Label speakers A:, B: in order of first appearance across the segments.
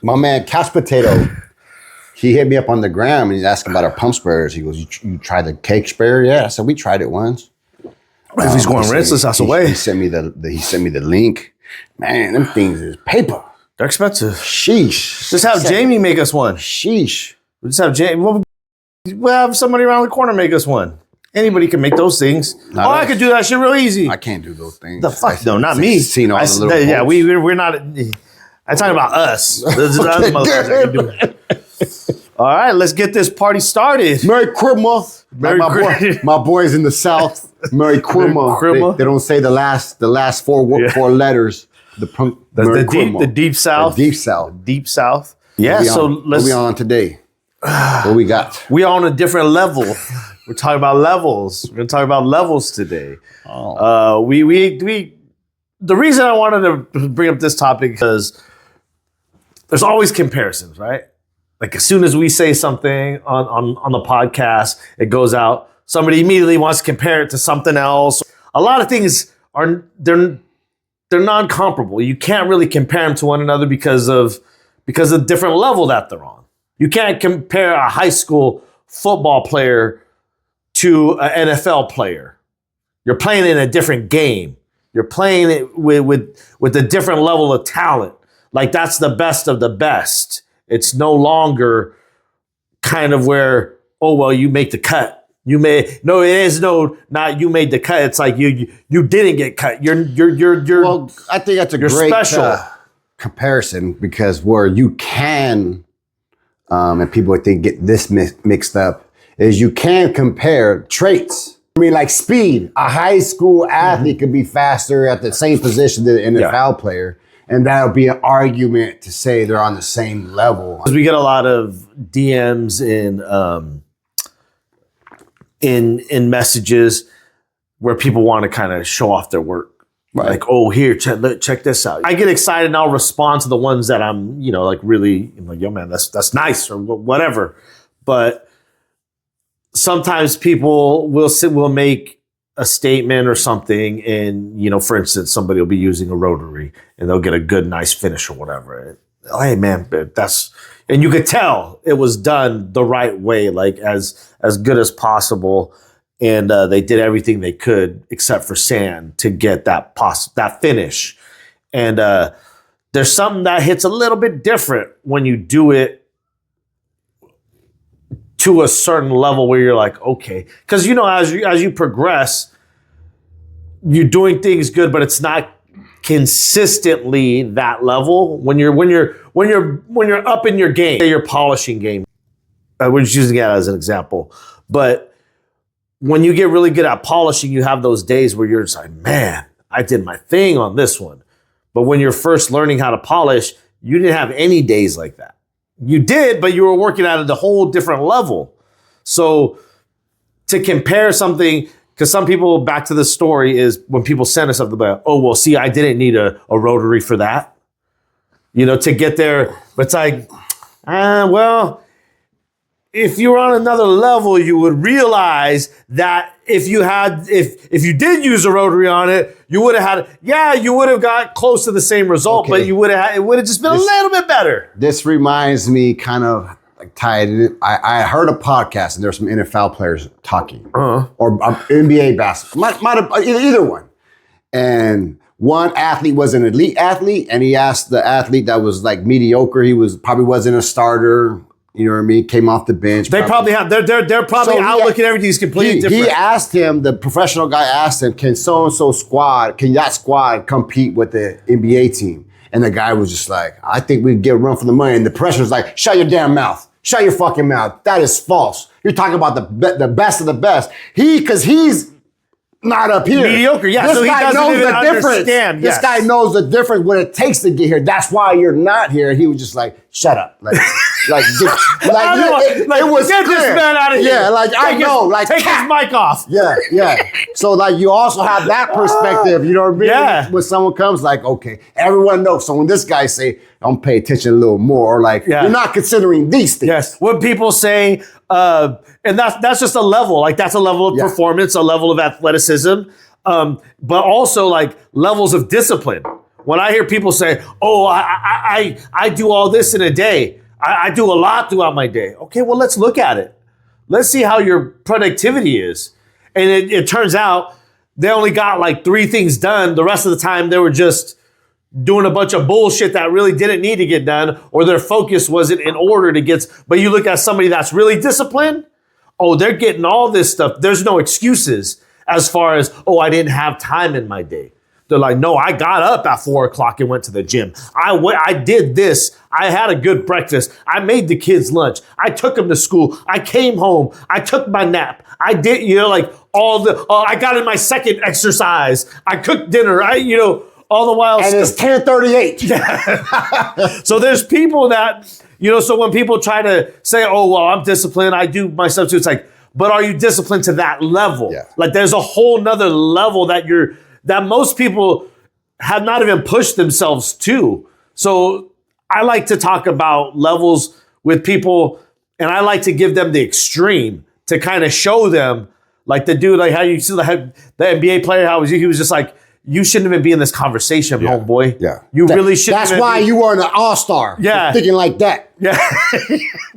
A: My man, Couch Potato, he hit me up on the gram and he's asking about our pump sprayers. He goes, you tried the cake sprayer? Yeah. So we tried it once.
B: If he's going rinseless, that's the way.
A: He sent me the link. Man, them things is paper.
B: They're expensive.
A: Sheesh.
B: Just have Jamie make us one.
A: Sheesh.
B: We just have Jamie. We'll have somebody around the corner make us one. Anybody can make those things. I could do that shit real easy.
A: I can't do those things.
B: The fuck? No, not me.
A: Seen all the little
B: yeah, we're not. I'm talking about us. There's other motherfuckers that can do it. All right, let's get this party started.
A: Merry Christmas. My boys in the South. Merry Christmas. They don't say the last four letters.
B: The deep South.
A: The deep South.
B: Deep South. Yeah. So let's.
A: What we on today? What we got?
B: We are on a different level. We're talking about levels. We're gonna talk about levels today. Oh. The reason I wanted to bring up this topic because there's always comparisons, right? Like as soon as we say something on the podcast, it goes out. Somebody immediately wants to compare it to something else. A lot of things they're non-comparable. You can't really compare them to one another because of the different level that they're on. You can't compare a high school football player to an NFL player. You're playing in a different game. You're playing it with a different level of talent. Like that's the best of the best. It's no longer kind of where, oh, well, you make the cut. Not you made the cut. It's like you didn't get cut. You're
A: well, I think that's a great special comparison because where you can, and people I think get this mixed up, is you can compare traits. I mean, like speed. A high school athlete could be faster at the same position than an NFL player. And that'll be an argument to say they're on the same level.
B: Because we get a lot of DMs in messages where people want to kind of show off their work. Right. Like, oh, here, check this out. I get excited and I'll respond to the ones that I'm, like really, I'm like, yo, man, that's nice or whatever. But sometimes people will make a statement or something and, for instance, somebody will be using a rotary and they'll get a good, nice finish or whatever. Hey, man, and you could tell it was done the right way, like as good as possible. And they did everything they could except for sand to get that finish. And there's something that hits a little bit different when you do it to a certain level where you're like, okay, because as you progress, you're doing things good, but it's not consistently that level. When you're up in your game, your polishing game. We're just using that as an example, but when you get really good at polishing, you have those days where you're just like, man, I did my thing on this one. But when you're first learning how to polish, you didn't have any days like that. You did, but you were working at a whole different level. So to compare something, because some people, back to the story, is when people send us something about, oh, well, see, I didn't need a rotary for that, to get there. But it's like, well, if you were on another level, you would realize that if you did use a rotary on it, you would have you would have got close to the same result, but it would have just been a little bit better.
A: This reminds me kind of like tied in. I heard a podcast and there's some NFL players talking or NBA basketball, might have either one. And one athlete was an elite athlete and he asked the athlete that was like mediocre, probably wasn't a starter. You know what I mean? Came off the bench.
B: They're probably outlooking everything is completely different.
A: He asked him, the professional guy asked him, can that squad compete with the NBA team? And the guy was just like, I think we can get a run for the money. And the pressure's like, shut your damn mouth. Shut your fucking mouth. That is false. You're talking about the best of the best. Because he's not up here.
B: Mediocre, yeah.
A: This
B: so
A: guy
B: he doesn't
A: knows
B: even
A: the difference.
B: Understand.
A: This guy knows the difference, what it takes to get here. That's why you're not here. He was just like, shut up. It was
B: get
A: clear.
B: This man out of here.
A: Yeah,
B: take his mic off.
A: Yeah. So you also have that perspective, you know what I mean?
B: Yeah.
A: When someone comes like, okay, everyone knows. So when this guy say, I'm pay attention a little more, you're not considering these things.
B: Yes. What people say, and that's just a level. Like that's a level of performance, a level of athleticism, but also like levels of discipline. When I hear people say, oh, I do all this in a day. I do a lot throughout my day. Okay, well, let's look at it. Let's see how your productivity is. And it turns out they only got like 3 things done. The rest of the time, they were just doing a bunch of bullshit that really didn't need to get done, or their focus wasn't in order to get. But you look at somebody that's really disciplined, oh, they're getting all this stuff. There's no excuses as far as, oh, I didn't have time in my day. They're like, no, I got up at 4 o'clock and went to the gym. I did this. I had a good breakfast. I made the kids lunch. I took them to school. I came home. I took my nap. I did, like I got in my second exercise. I cooked dinner. All the while.
A: And it's 10:38.
B: So there's people that, so when people try to say, oh, well, I'm disciplined, I do my stuff too, it's like, but are you disciplined to that level?
A: Yeah.
B: Like there's a whole nother level that most people have not even pushed themselves to. So I like to talk about levels with people, and I like to give them the extreme to kind of show them, like the dude, like how you see the NBA player, how he was just like, you shouldn't even be in this conversation, homeboy.
A: Yeah.
B: You really shouldn't.
A: That's why you are an all-star.
B: Yeah.
A: Thinking like that.
B: Yeah.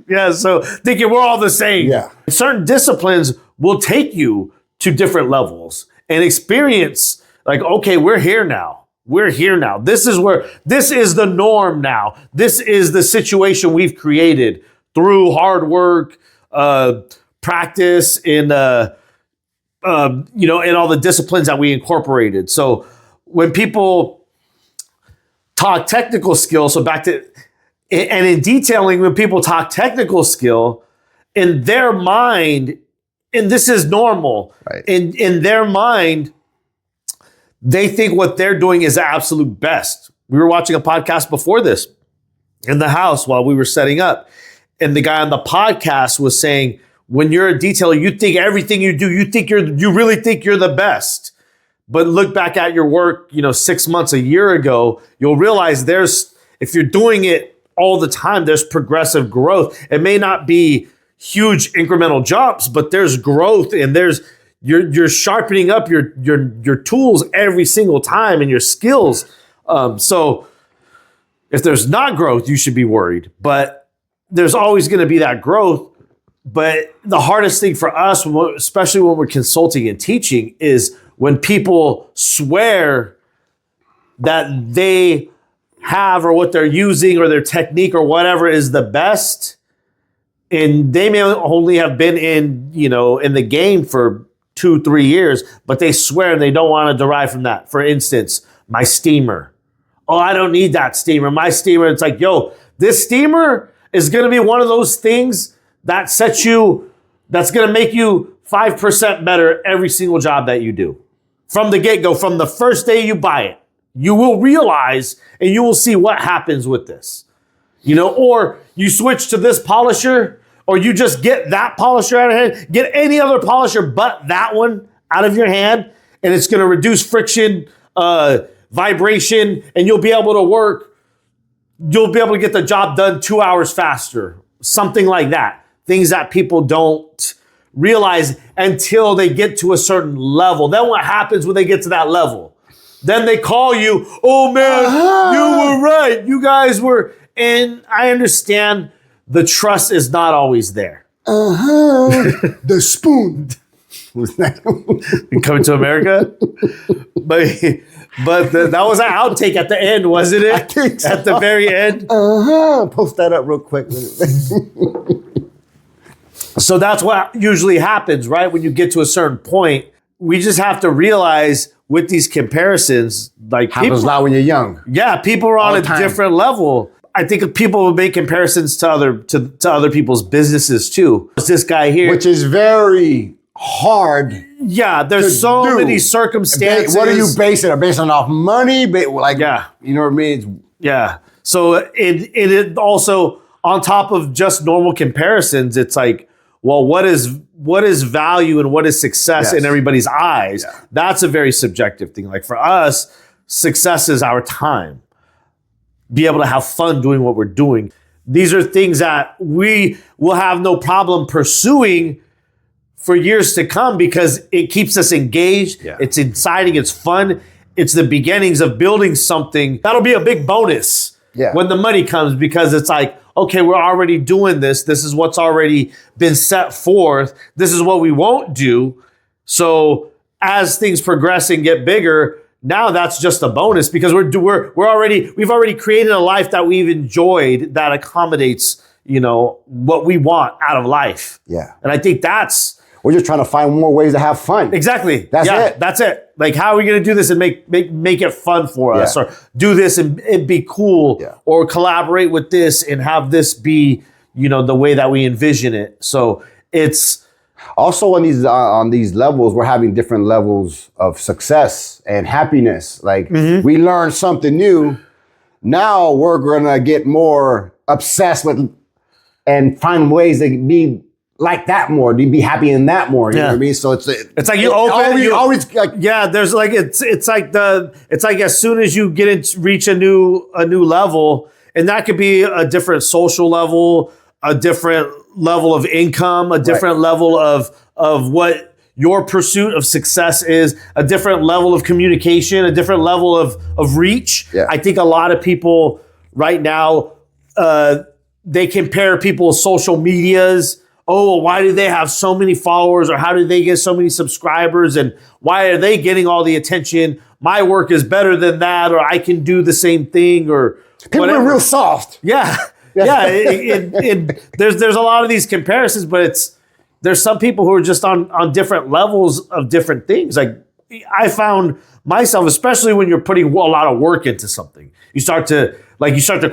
B: Yeah. So thinking we're all the same.
A: Yeah.
B: Certain disciplines will take you to different levels and experience like, okay, we're here now. We're here now. This is the norm now. This is the situation we've created through hard work, practice, and and all the disciplines that we incorporated. So when people talk technical skill, so back to, and in detailing, when people talk technical skill, in their mind, and this is normal,
A: right.
B: in their mind, they think what they're doing is the absolute best. We were watching a podcast before this in the house while we were setting up. And the guy on the podcast was saying, when you're a detailer, you think everything you do, you really think you're the best. But look back at your work, 6 months, a year ago, you'll realize if you're doing it all the time, there's progressive growth. It may not be huge incremental jumps, but there's growth, and you're sharpening up your tools every single time and your skills. So if there's not growth, you should be worried. But there's always going to be that growth. But the hardest thing for us, especially when we're consulting and teaching, is when people swear that they have or what they're using or their technique or whatever is the best. And they may only have been in the game for 2-3 years, but they swear they don't want to derive from that. For instance, my steamer. Oh, I don't need that steamer. My steamer, it's like, this steamer is going to be one of those things that's going to make you 5% better every single job that you do. From the get-go, from the first day you buy it, you will realize and you will see what happens with this. Or you switch to this polisher, or you just get that polisher out of hand, get any other polisher but that one out of your hand, and it's going to reduce friction, vibration, and you'll be able to get the job done 2 hours faster. Something like that. Things that people don't realize until they get to a certain level. Then what happens when they get to that level? Then they call you, oh man, you were right. You guys were, and I understand the trust is not always there.
A: The spoon.
B: Coming to America? But that was an outtake at the end, wasn't it?
A: I think so.
B: At the very end?
A: Post that up real quick.
B: So that's what usually happens, right? When you get to a certain point, we just have to realize with these comparisons, like
A: happens a lot when you're young.
B: Yeah, people are on a different level. I think people will make comparisons to other people's businesses too. It's this guy here,
A: which is very hard.
B: Yeah, there's so many circumstances.
A: What are you basing it? Based on off money? You know what I mean?
B: Yeah. So it also, on top of just normal comparisons, it's like, well, what is value and what is success in everybody's eyes? Yeah. That's a very subjective thing. Like for us, success is our time. Be able to have fun doing what we're doing. These are things that we will have no problem pursuing for years to come because it keeps us engaged. Yeah. It's exciting. It's fun. it's the beginnings of building something that'll be a big bonus when the money comes, because it's like, okay, we're already doing this. This is what's already been set forth. This is what we won't do. So as things progress and get bigger, now that's just a bonus, because we've already created a life that we've enjoyed that accommodates, what we want out of life.
A: Yeah.
B: And I think
A: we're just trying to find more ways to have fun.
B: Exactly.
A: That's it.
B: Like, how are we going to do this and make it fun for us, or do this and it be cool, or collaborate with this and have this be, the way that we envision it. So it's
A: also on these levels, we're having different levels of success and happiness. Like we learn something new. Now we're going to get more obsessed with and find ways to be like that more, to be happy in that more. You know what I mean? So it's
B: like you open,
A: always like,
B: there's like, it's like as soon as you reach a new level, and that could be a different social level, a different level of income, a different level of what your pursuit of success is, a different level of communication, a different level of reach.
A: Yeah.
B: I think a lot of people right now, they compare people's social medias. Oh, why do they have so many followers, or how do they get so many subscribers, and why are they getting all the attention? My work is better than that, or I can do the same thing, or
A: people
B: whatever.
A: are real soft.
B: Yeah. There's a lot of these comparisons, but there's some people who are just on different levels of different things. Like, I found myself, especially when you're putting a lot of work into something, you start to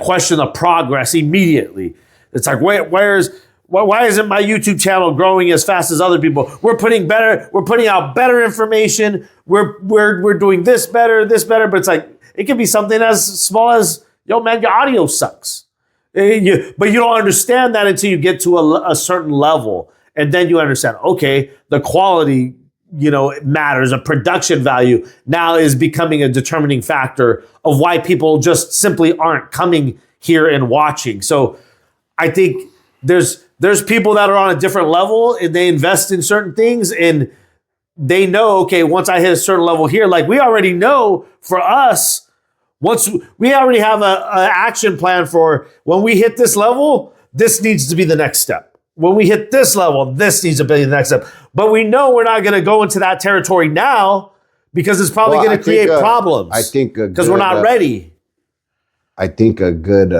B: question the progress immediately. It's like, why isn't my YouTube channel growing as fast as other people? We're putting out better information. We're doing this better, but it's like, it could be something as small as, yo man, your audio sucks. But you don't understand that until you get to a certain level. And then you understand, okay, the quality, matters. A production value now is becoming a determining factor of why people just simply aren't coming here and watching. So I think there's people that are on a different level, and they invest in certain things, and they know, okay, once I hit a certain level here, like we already know for us, once we already have a action plan for when we hit this level, this needs to be the next step. When we hit this level, this needs to be the next step. But we know we're not going to go into that territory now, because it's probably going to create problems.
A: I think
B: because we're not ready.
A: I think a good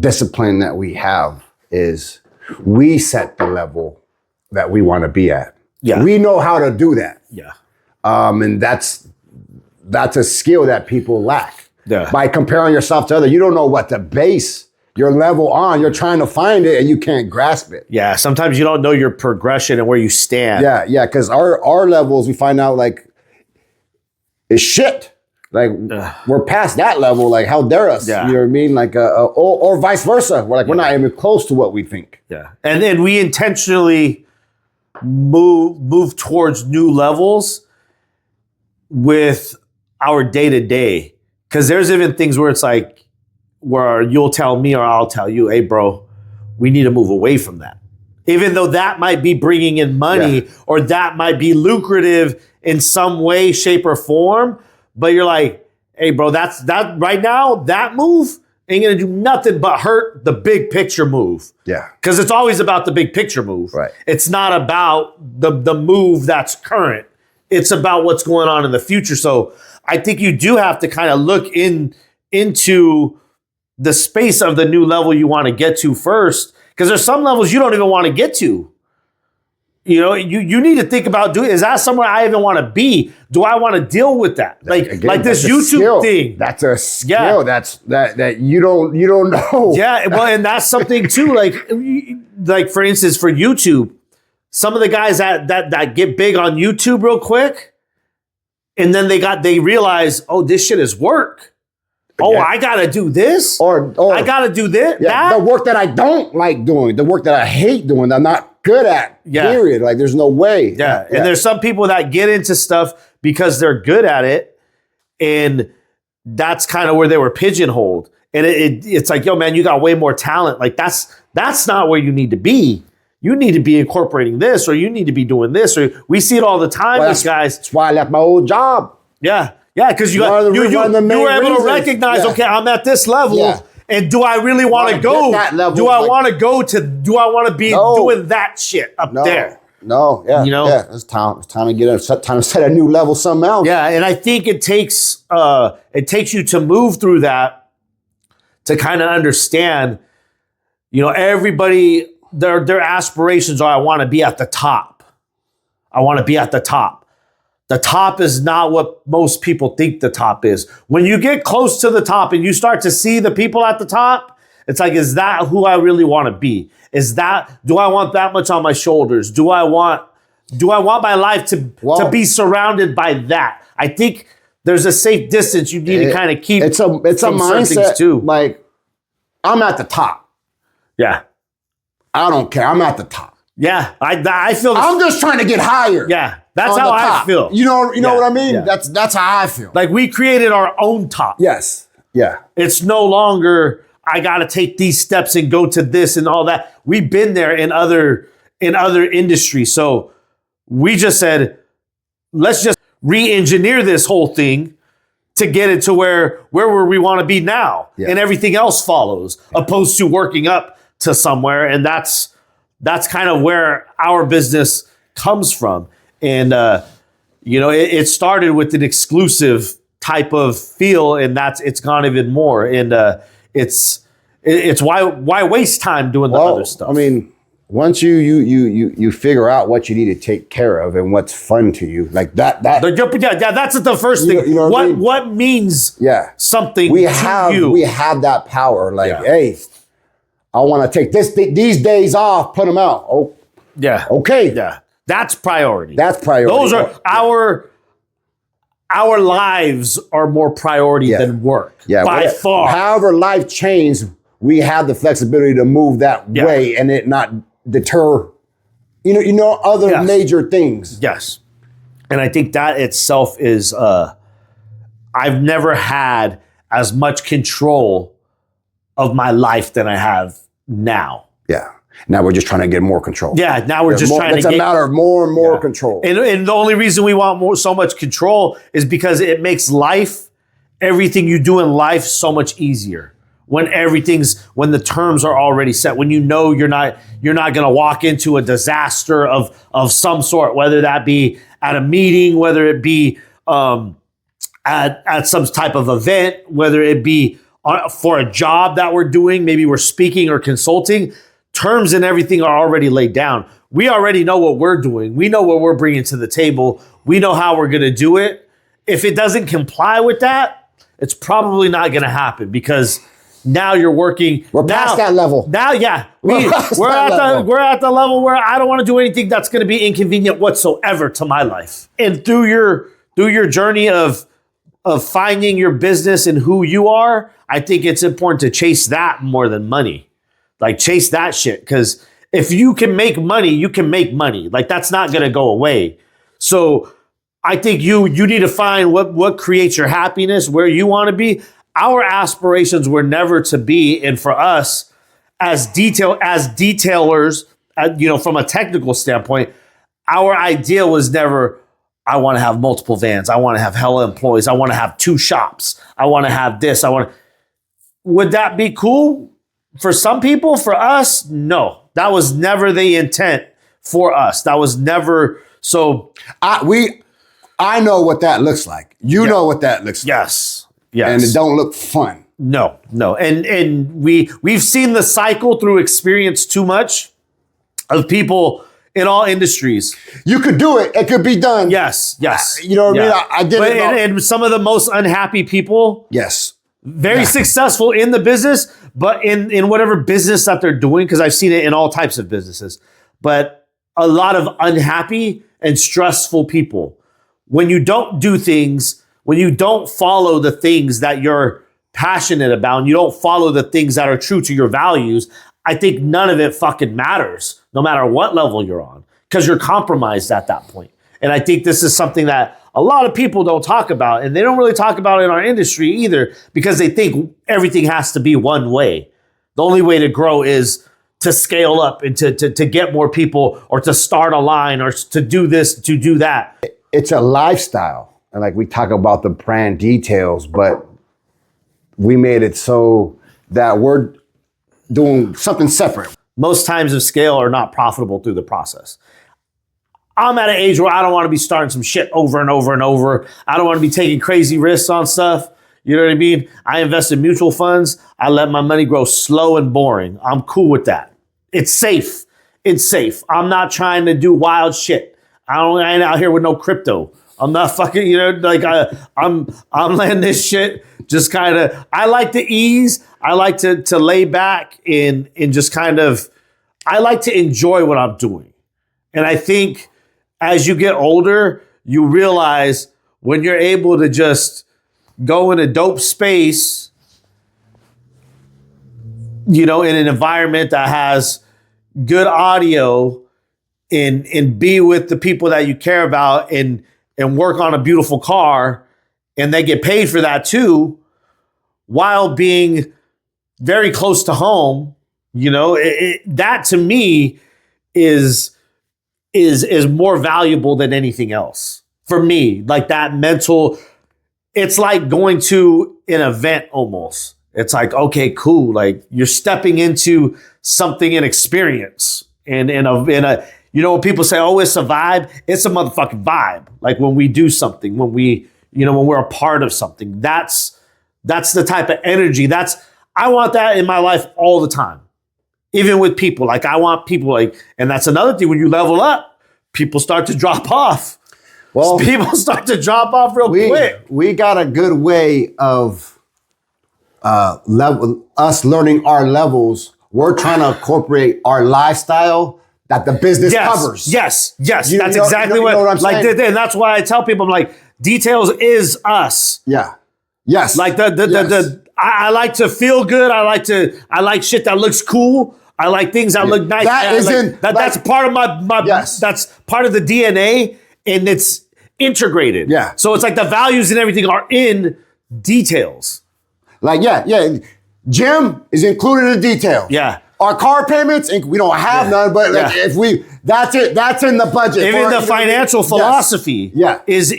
A: discipline that we have is we set the level that we want to be at.
B: Yeah.
A: We know how to do that.
B: Yeah.
A: And that's a skill that people lack.
B: Yeah.
A: By comparing yourself to others, you don't know what to base your level on. You're trying to find it and you can't grasp it.
B: Yeah. Sometimes you don't know your progression and where you stand.
A: Yeah. Because our levels, we find out like is shit. Like we're past that level. Like how dare us?
B: Yeah.
A: You know what I mean? Like or vice versa. We're not even close to what we think.
B: Yeah. And then we intentionally move towards new levels with our day to day. Because there's even things where it's like, where you'll tell me or I'll tell you, hey, bro, we need to move away from that. Even though that might be bringing in money or that might be lucrative in some way, shape, or form. But you're like, hey, bro, that right now, that move ain't going to do nothing but hurt the big picture move.
A: Yeah.
B: Because it's always about the big picture move.
A: Right.
B: It's not about the move that's current. It's about what's going on in the future. So I think you do have to kind of look into the space of the new level you want to get to first. Because there's some levels you don't even want to get to. You know, you need to think about, is that somewhere I even want to be? Do I want to deal with that? Like this YouTube thing.
A: That's a skill. That's that you don't know.
B: Yeah, well, and that's something too. Like for instance, for YouTube, some of the guys that get big on YouTube real quick, and then they realize, oh, this shit is work. Oh, I gotta do this, or I gotta do this.
A: Yeah, the work that I don't like doing, the work that I hate doing, that I'm not good at. Yeah. Period. Like there's no way.
B: Yeah. And there's some people that get into stuff because they're good at it, and that's kind of where they were pigeonholed. And it's like, yo, man, you got way more talent. Like that's not where you need to be. You need to be incorporating this, or you need to be doing this, or we see it all the time. With guys.
A: That's why I left my old job.
B: Yeah. Yeah, because you were able to recognize, okay, I'm at this level, and do I really want to go? Do I want to go to? Do I want to be doing that shit up there?
A: No, you know, it's time to time to set a new level, something else.
B: Yeah, and I think it takes you to move through that to kind of understand. You know, everybody their aspirations are, I want to be at the top. I want to be at the top. The top is not what most people think the top is. When you get close to the top and you start to see the people at the top, it's like, is that who I really want to be? Do I want that much on my shoulders? Do I want my life to be surrounded by that? I think there's a safe distance you need to kind of keep.
A: It's a mindset too. Like, I'm at the top.
B: Yeah.
A: I don't care. I'm at the top.
B: Yeah. I feel
A: I'm just trying to get higher.
B: Yeah. That's how I feel.
A: You know what I mean? Yeah. That's how I feel.
B: Like, we created our own top.
A: Yes. Yeah.
B: It's no longer, I got to take these steps and go to this and all that. We've been there in other industries. So we just said, let's just re-engineer this whole thing to get it to where we want to be now. Yeah. And everything else follows, opposed to working up to somewhere. And that's kind of where our business comes from. And, it started with an exclusive type of feel, and it's gone even more. And it's why waste time doing the other stuff?
A: I mean, once you figure out what you need to take care of and what's fun to you, like that.
B: Yeah, that's the first thing.
A: You know
B: what means something
A: we
B: to you?
A: We have that power. Like, hey, I want to take these days off, put them out. Oh,
B: yeah.
A: Okay.
B: Yeah. That's priority.
A: Those
B: are our lives are more priority than work. Yeah. By far.
A: However life changed, we have the flexibility to move that way and it not deter, other major things.
B: Yes. And I think that itself is, I've never had as much control of my life than I have now.
A: Yeah. Now we're just trying to get more control.
B: Yeah, now we're just trying to get...
A: It's a matter of more and more control.
B: And the only reason we want so much control is because it makes everything you do in life so much easier. When the terms are already set, when you're not going to walk into a disaster of some sort, whether that be at a meeting, whether it be at some type of event, whether it be for a job that we're doing, maybe we're speaking or consulting. Terms and everything are already laid down. We already know what we're doing. We know what we're bringing to the table. We know how we're going to do it. If it doesn't comply with that, it's probably not going to happen, because now you're working.
A: We're past that level.
B: Now, we're at the level where I don't want to do anything that's going to be inconvenient whatsoever to my life. And through your journey of finding your business and who you are, I think it's important to chase that more than money. Like, chase that shit, because if you can make money, you can make money. Like, that's not going to go away. So I think you need to find what creates your happiness, where you want to be. Our aspirations were never to be, and for us as detailers, from a technical standpoint, our idea was never, I want to have multiple vans. I want to have hella employees. I want to have 2 shops. I want to have this. Would that be cool? For some people, for us, no. That was never the intent for us. That was never so.
A: I know what that looks like. You know what that looks like.
B: Yes.
A: And it don't look fun.
B: No. And we've seen the cycle through experience too much of people in all industries.
A: You could do it. It could be done.
B: Yes.
A: You know what I mean? I did it.
B: And some of the most unhappy people.
A: Yes.
B: Very successful in the business, but in whatever business that they're doing, because I've seen it in all types of businesses, but a lot of unhappy and stressful people. When you don't do things, when you don't follow the things that you're passionate about, and you don't follow the things that are true to your values, I think none of it fucking matters, no matter what level you're on, because you're compromised at that point. And I think this is something that a lot of people don't talk about, and they don't really talk about it in our industry either, because they think everything has to be one way. The only way to grow is to scale up and to get more people, or to start a line, or to do this, to do that.
A: It's a lifestyle. and like we talk about the brand details, but we made it so that we're doing something separate.
B: Most times of scale are not profitable through the process. I'm at an age where I don't want to be starting some shit over and over and over. I don't want to be taking crazy risks on stuff. You know what I mean? I invest in mutual funds. I let my money grow slow and boring. I'm cool with that. It's safe. It's safe. I'm not trying to do wild shit. I ain't out here with no crypto. I'm not fucking, like I'm letting this shit just kind of, I like the ease. I like to lay back and just kind of, I like to enjoy what I'm doing. And I think as you get older, you realize when you're able to just go in a dope space, in an environment that has good audio and be with the people that you care about and work on a beautiful car, and they get paid for that too, while being very close to home, that to me is more valuable than anything else for me. Like that mental, it's like going to an event almost. It's like, okay, cool. Like you're stepping into something, an experience, and in a when people say, oh, it's a vibe, it's a motherfucking vibe. Like when we do something, when we're a part of something, that's the type of energy. I want that in my life all the time. Even with people, like I want people and that's another thing. When you level up, people start to drop off. Well, people start to drop off real quick.
A: We got a good way of us learning our levels. We're trying to incorporate our lifestyle that the business covers.
B: Yes. That's exactly what I'm saying. And that's why I tell people, I'm like, details is us.
A: Yeah. Yes.
B: Like I like to feel good. I like shit that looks cool. I like things that look nice. That's part of my
A: yes.
B: That's part of the DNA, and it's integrated.
A: Yeah.
B: So it's like the values and everything are in details.
A: Like, yeah. Gym is included in detail.
B: Yeah.
A: Our car payments, we don't have none, but that's in the budget.
B: Even the financial philosophy is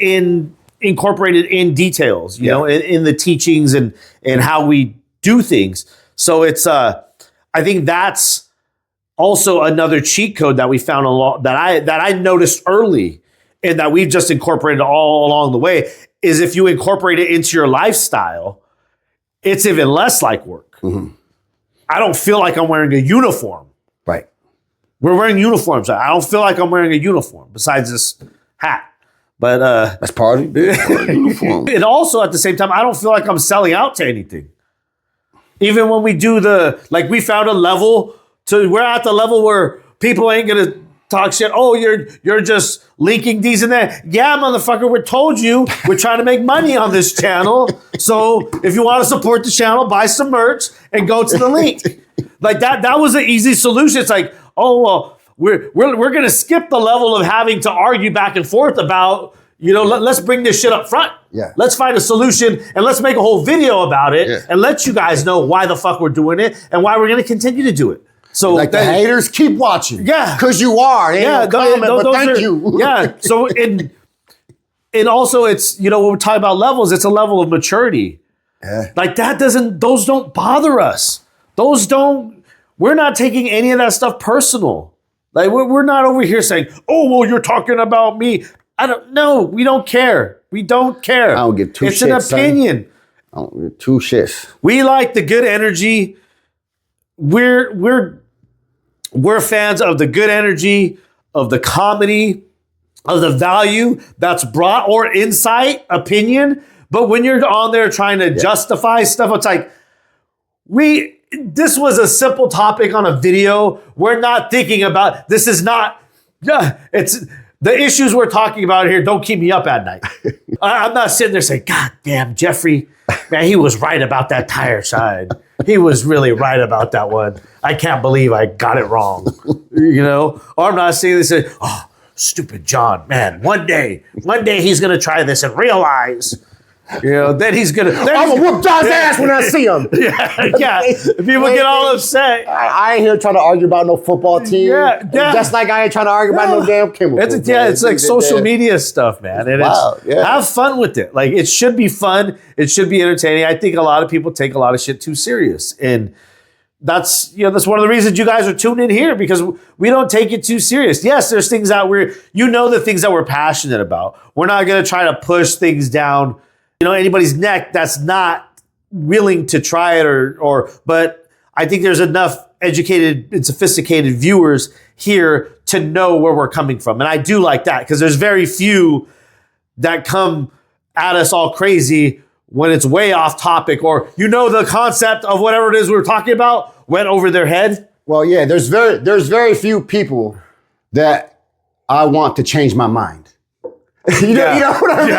B: incorporated in details, in the teachings and how we do things. So it's, I think that's also another cheat code that we found that I noticed early and that we've just incorporated all along the way is if you incorporate it into your lifestyle, it's even less like work. Mm-hmm. I don't feel like I'm wearing a uniform.
A: Right.
B: We're wearing uniforms. I don't feel like I'm wearing a uniform besides this hat. But
A: that's part of the uniform.
B: And also at the same time, I don't feel like I'm selling out to anything. Even when we do we found a level we're at the level where people ain't gonna talk shit. Oh, you're just linking these and that. Yeah, motherfucker, we're told you we're trying to make money on this channel. So if you want to support the channel, buy some merch and go to the link. Like that was an easy solution. It's like, oh well, we're gonna skip the level of having to argue back and forth about, let's bring this shit up front.
A: Yeah.
B: Let's find a solution and let's make a whole video about it and let you guys know why the fuck we're doing it and why we're gonna continue to do it. So
A: like the haters keep watching.
B: Yeah.
A: Because you are. Thank you.
B: Yeah. So and also it's, when we're talking about levels, it's a level of maturity.
A: Yeah.
B: Like those don't bother us. We're not taking any of that stuff personal. Like we're not over here saying, oh, well, you're talking about me. I don't know. We don't care. We don't care.
A: I don't give two shits.
B: It's an opinion.
A: Son. I don't give two shits.
B: We like the good energy. We're fans of the good energy, of the comedy, of the value that's brought, or insight, opinion. But when you're on there trying to justify stuff, it's like, this was a simple topic on a video. We're not thinking about, this is not, it's the issues we're talking about here don't keep me up at night. I'm not sitting there saying, God damn, Jeffrey, man, he was right about that tire side. He was really right about that one. I can't believe I got it wrong. Or I'm not saying this, oh, stupid John, man, one day he's going to try this and realize, then I'm
A: going to whoop John's ass when I see him.
B: Yeah. People get all upset.
A: I I ain't here trying to argue about no football team.
B: Yeah.
A: Just like I ain't trying to argue about no damn chemicals.
B: It's like social media stuff, man. And have fun with it. Like, it should be fun. It should be entertaining. I think a lot of people take a lot of shit too serious. And that's one of the reasons you guys are tuned in here, because we don't take it too serious. Yes, there's things that the things that we're passionate about. We're not going to try to push things down, anybody's neck that's not willing to try it but I think there's enough educated and sophisticated viewers here to know where we're coming from. And I do like that, because there's very few that come at us all crazy when it's way off topic, or the concept of whatever it is we were talking about went over their head.
A: Well, yeah, there's very few people that I want to change my mind. You know what I mean?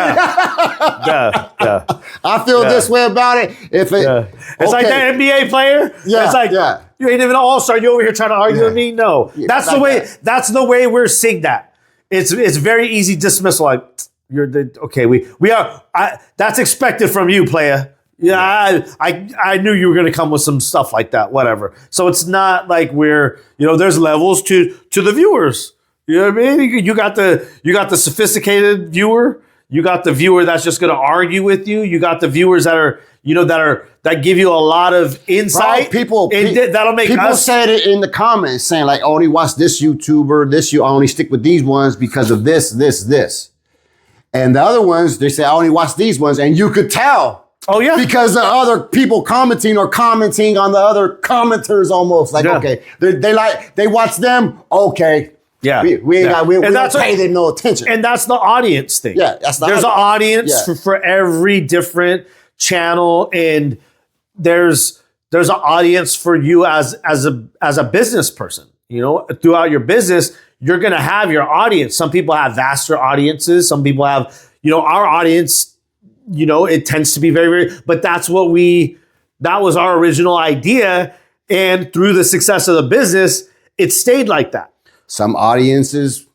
B: Yeah.
A: I feel this way about it. It's
B: like that NBA player.
A: Yeah,
B: it's like you ain't even an all-star. You over here trying to argue with me? No, that's the way. That's the way we're seeing that. It's very easy dismissal. Like, we are. That's expected from you, player. Yeah, I knew you were going to come with some stuff like that. Whatever. So it's not like we're there's levels to the viewers. You know what I mean? You got the sophisticated viewer. You got the viewer that's just going to argue with you. You got the viewers that are that give you a lot of insight.
A: Bro,
B: that'll make
A: people
B: us
A: said it in the comments saying like, "Oh, only watch this YouTuber. I only stick with these ones because of this." And the other ones, they say, "I only watch these ones," and you could tell.
B: Oh yeah,
A: because the other people commenting on the other commenters almost like okay, they watch them okay.
B: Yeah,
A: we don't pay them no attention,
B: and that's the audience thing.
A: Yeah, there's
B: an audience for every different channel, and there's an audience for you as a business person. Throughout your business, you're gonna have your audience. Some people have vaster audiences. Some people have our audience. It tends to be very, very. But that was our original idea, and through the success of the business, it stayed like that.
A: Some audiences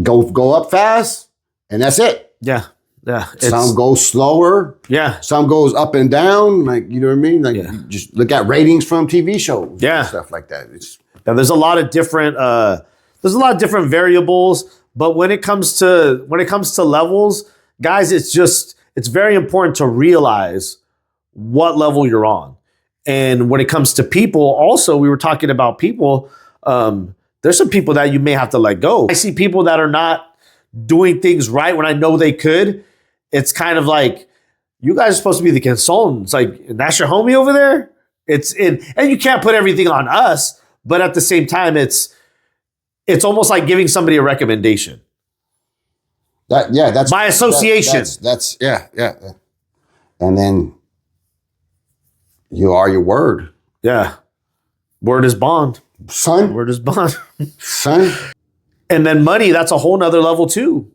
A: go up fast, and that's it.
B: Yeah.
A: Some go slower.
B: Yeah.
A: Some goes up and down. Like, you know what I mean? Like, you just look at ratings from TV shows.
B: Yeah.
A: And stuff like that.
B: There's a lot of different. There's a lot of different variables, but when it comes to levels, guys, it's very important to realize what level you're on. And when it comes to people, also, we were talking about people. There's some people that you may have to let go. I see people that are not doing things right when I know they could. It's kind of like, you guys are supposed to be the consultants. Like, that's your homie over there? And you can't put everything on us, but at the same time, it's almost like giving somebody a recommendation.
A: That's
B: by association.
A: That's And then you are your word.
B: Yeah. Word is bond.
A: Son.
B: Word is bond.
A: Son.
B: And then money, that's a whole nother level too.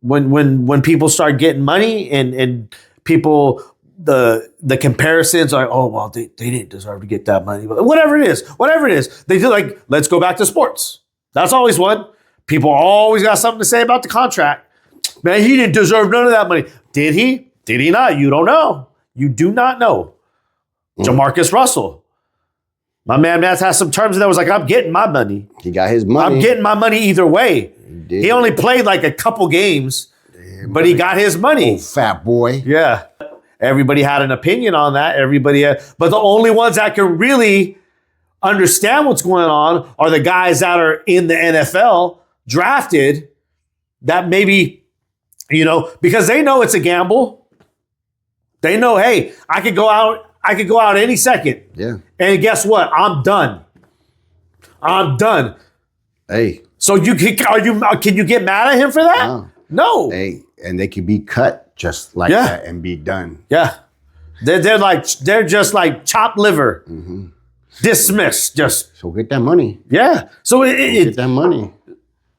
B: When people start getting money and people, the comparisons are, oh, well, they didn't deserve to get that money. But whatever it is, they do. Like, let's go back to sports. That's always one. People always got something to say about the contract. Man, he didn't deserve none of that money. Did he? Did he not? You don't know. You do not know. Jamarcus Russell. My man Matt has some terms that was like, I'm getting my money.
A: He got his money.
B: I'm getting my money either way. He only played like a couple games, but he got his money.
A: Oh, fat boy.
B: Yeah. Everybody had an opinion on that. But the only ones that can really understand what's going on are the guys that are in the NFL drafted that maybe, because they know it's a gamble. They know, hey, I could go out any second.
A: Yeah.
B: And guess what? I'm done.
A: Hey.
B: So can you get mad at him for that? No.
A: Hey, and they can be cut just like that and be done.
B: Yeah. They're just like chopped liver. Mm-hmm. Dismissed.
A: So get that money.
B: Yeah. So
A: get that money.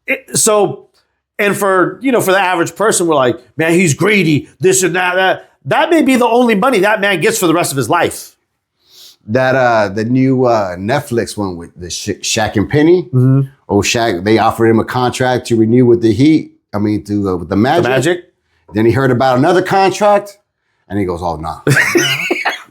B: And for the average person, we're like, man, he's greedy, this and that. That may be the only money that man gets for the rest of his life.
A: That the new Netflix one with the Shaq and Penny.
B: Mm-hmm.
A: Oh, Shaq, they offered him a contract to renew with the Heat. I mean, with the Magic.
B: The Magic.
A: Then he heard about another contract, and he goes, "Oh, nah,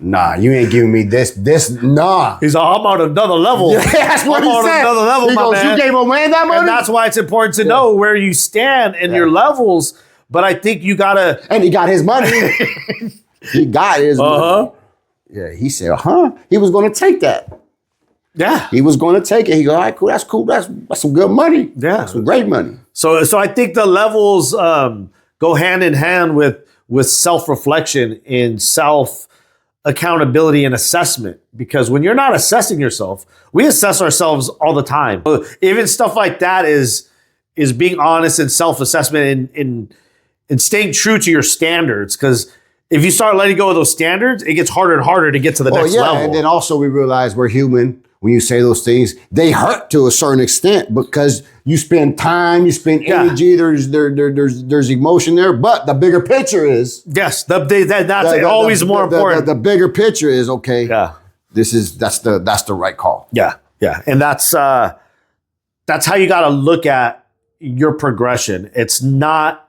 A: Nah, you ain't giving me this, nah.
B: He's like, I'm on another level.
A: Yeah, that's what
B: I'm
A: he
B: on
A: said.
B: another level,
A: He
B: my
A: goes,
B: man.
A: you gave a man that money?
B: And that's why it's important to know where you stand and your levels. But I think you gotta.
A: And he got his money. He got his money. Yeah, he said, he was going to take that.
B: Yeah.
A: He was going to take it. He go, all right, cool. That's cool. That's some good money.
B: Yeah.
A: That's some great money.
B: So I think the levels go hand in hand with self-reflection and self-accountability and assessment. Because when you're not assessing yourself, we assess ourselves all the time. Even stuff like that is being honest and self-assessment and staying true to your standards. Because if you start letting go of those standards, it gets harder and harder to get to the next level.
A: And then also we realize we're human. When you say those things, they hurt to a certain extent because you spend time, you spend energy. There's emotion there, but the bigger picture is
B: that's always more important.
A: The bigger picture is okay.
B: Yeah,
A: that's the right call.
B: Yeah, and that's how you got to look at your progression. It's not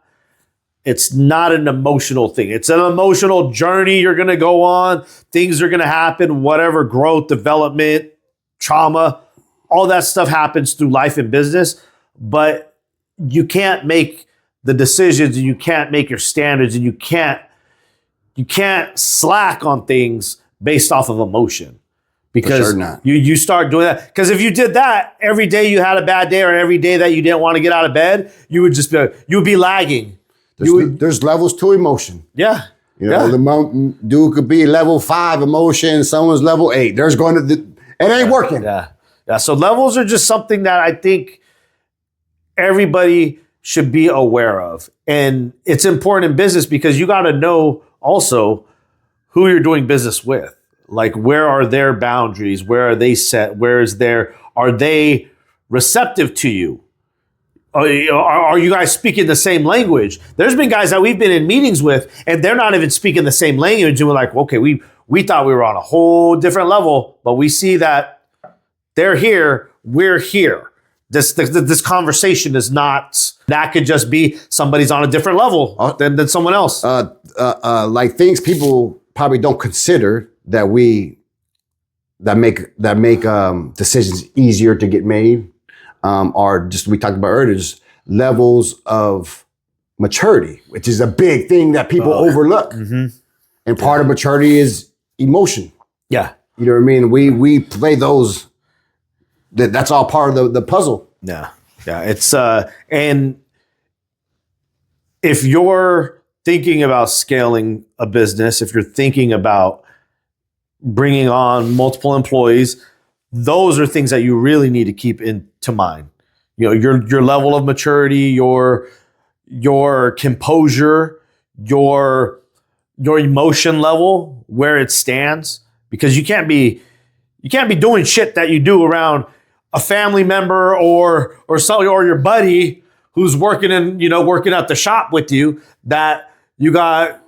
B: an emotional thing. It's an emotional journey you're going to go on. Things are going to happen, whatever growth, development, trauma, all that stuff happens through life and business. But you can't make the decisions and you can't make your standards and you can't slack on things based off of emotion. Because you start doing that. Because if you did that every day you had a bad day or every day that you didn't want to get out of bed, you would be lagging.
A: There's levels to emotion.
B: Yeah.
A: The dude could be level 5 emotion, someone's level 8. It ain't working.
B: Yeah. So levels are just something that I think everybody should be aware of. And it's important in business because you got to know also who you're doing business with. Like, where are their boundaries? Where are they set? Are they receptive to you? Are you guys speaking the same language? There's been guys that we've been in meetings with and they're not even speaking the same language. And we're like, okay, we thought we were on a whole different level, but we see that they're here, we're here. This conversation is not, that could just be somebody's on a different level than someone else.
A: Like things people probably don't consider that make decisions easier to get made. Are just, we talked about earlier, just levels of maturity, which is a big thing that people overlook. Mm-hmm. And part of maturity is emotion.
B: Yeah.
A: You know what I mean? We play those, that's all part of the puzzle.
B: Yeah. Yeah. It's, and if you're thinking about scaling a business, if you're thinking about bringing on multiple employees, those are things that you really need to keep into mind. Your level of maturity, your composure, your emotion level, where it stands, because you can't be doing shit that you do around a family member or your buddy who's working at the shop with you, that you got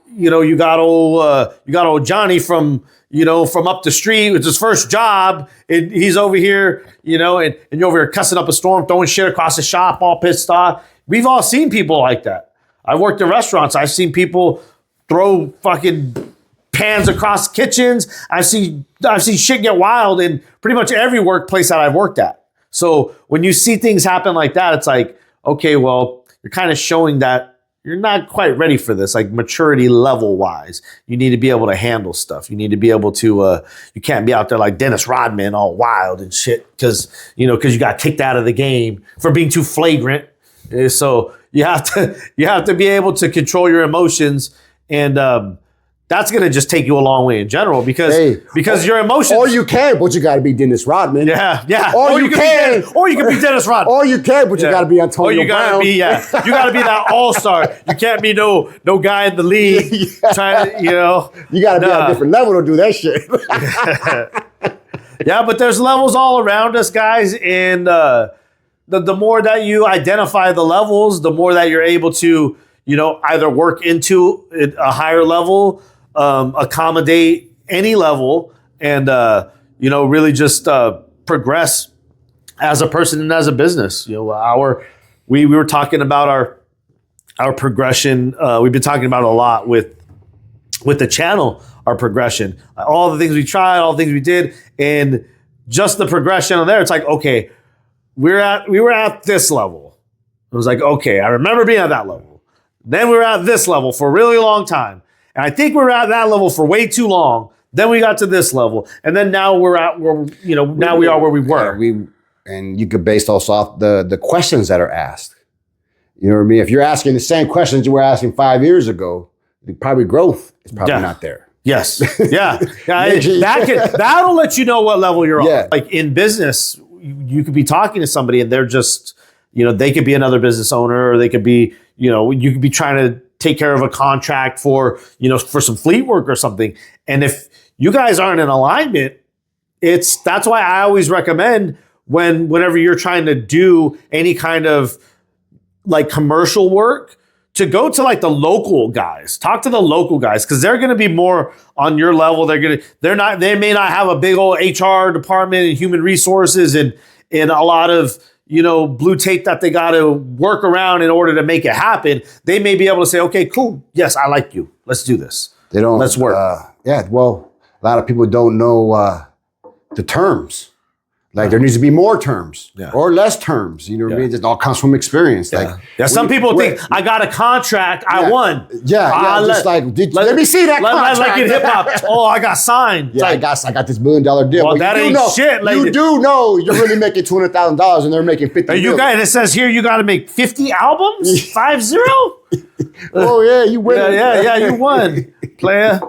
B: old Johnny from up the street. It's his first job. And he's over here, and you're over here cussing up a storm, throwing shit across the shop, all pissed off. We've all seen people like that. I've worked in restaurants. I've seen people throw fucking pans across kitchens. I've seen shit get wild in pretty much every workplace that I've worked at. So when you see things happen like that, it's like, okay, well, you're kind of showing that you're not quite ready for this, like maturity level wise. You need to be able to handle stuff. You need to be able to, you can't be out there like Dennis Rodman all wild and shit because you got kicked out of the game for being too flagrant. So you have to be able to control your emotions, and that's going to just take you a long way in general because your emotions.
A: Or you can, but you got to be Dennis Rodman.
B: Yeah.
A: Or you can.
B: Or you can be Dennis Rodman.
A: Or you can, but you got to be Antonio Brown.
B: You got to be that all-star. You can't be no guy in the league trying to,
A: You got to be at a different level to do that shit.
B: Yeah, but there's levels all around us, guys, and the more that you identify the levels, the more that you're able to, either work into a higher level, accommodate any level, and really just progress as a person and as a business. We were talking about our progression. We've been talking about it a lot with the channel. our progression. All the things we tried, all the things we did, and just the progression on there. It's like, okay, we were at this level. It was like, okay, I remember being at that level. Then we were at this level for a really long time. And I think we were at that level for way too long. Then we got to this level. And then now we are where we were.
A: And you could base also off the questions that are asked. You know what I mean? If you're asking the same questions you were asking 5 years ago, probably growth is probably not there.
B: Yes. Yeah. That'll let you know what level you're on. Like in business, you could be talking to somebody and they're just, they could be another business owner, or they could be, you could be trying to take care of a contract for some fleet work or something. And if you guys aren't in alignment, that's why I always recommend whenever you're trying to do any kind of like commercial work, to go to like the local guys, talk to the local guys, because they're going to be more on your level. They may not have a big old HR department and human resources and a lot of, blue tape that they got to work around in order to make it happen. They may be able to say, okay, cool. Yes, I like you. Let's do this. Let's work.
A: Well, a lot of people don't know the terms. Like there needs to be more terms or less terms. You know what I mean? It all comes from experience.
B: Like some people think I got a contract, I won.
A: Let me see that contract.
B: Like in hip hop, I got signed.
A: Yeah, I got this $1 million deal.
B: Well, that ain't shit. Like,
A: you do know you're really making $200,000 and they're making $50 million.
B: And it says here you got to make 50 albums, 50.
A: Oh yeah, you win.
B: Yeah, you won, player.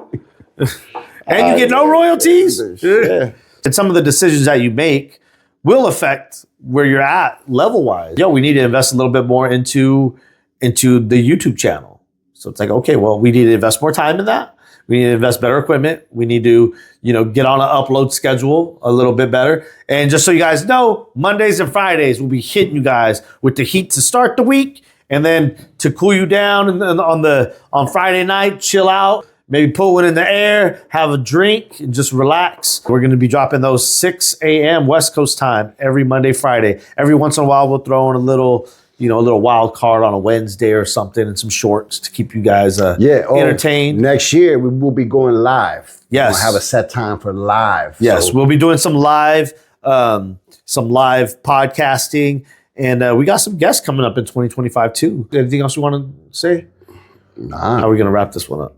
B: And you get no royalties.
A: Yeah.
B: And some of the decisions that you make will affect where you're at level-wise. We need to invest a little bit more into the YouTube channel. So it's like, okay, well, we need to invest more time in that. We need to invest better equipment. We need to, get on an upload schedule a little bit better. And just so you guys know, Mondays and Fridays, we'll be hitting you guys with the heat to start the week, and then to cool you down on Friday night, chill out. Maybe put one in the air, have a drink, and just relax. We're going to be dropping those 6 a.m. West Coast time every Monday, Friday. Every once in a while, we'll throw in a little wild card on a Wednesday or something, and some shorts to keep you guys entertained.
A: Next year, we will be going live.
B: Yes.
A: We'll have a set time for live.
B: Yes, so we'll be doing some live podcasting, and we got some guests coming up in 2025 too. Anything else you want to say?
A: Nah.
B: How are we going to wrap this one up?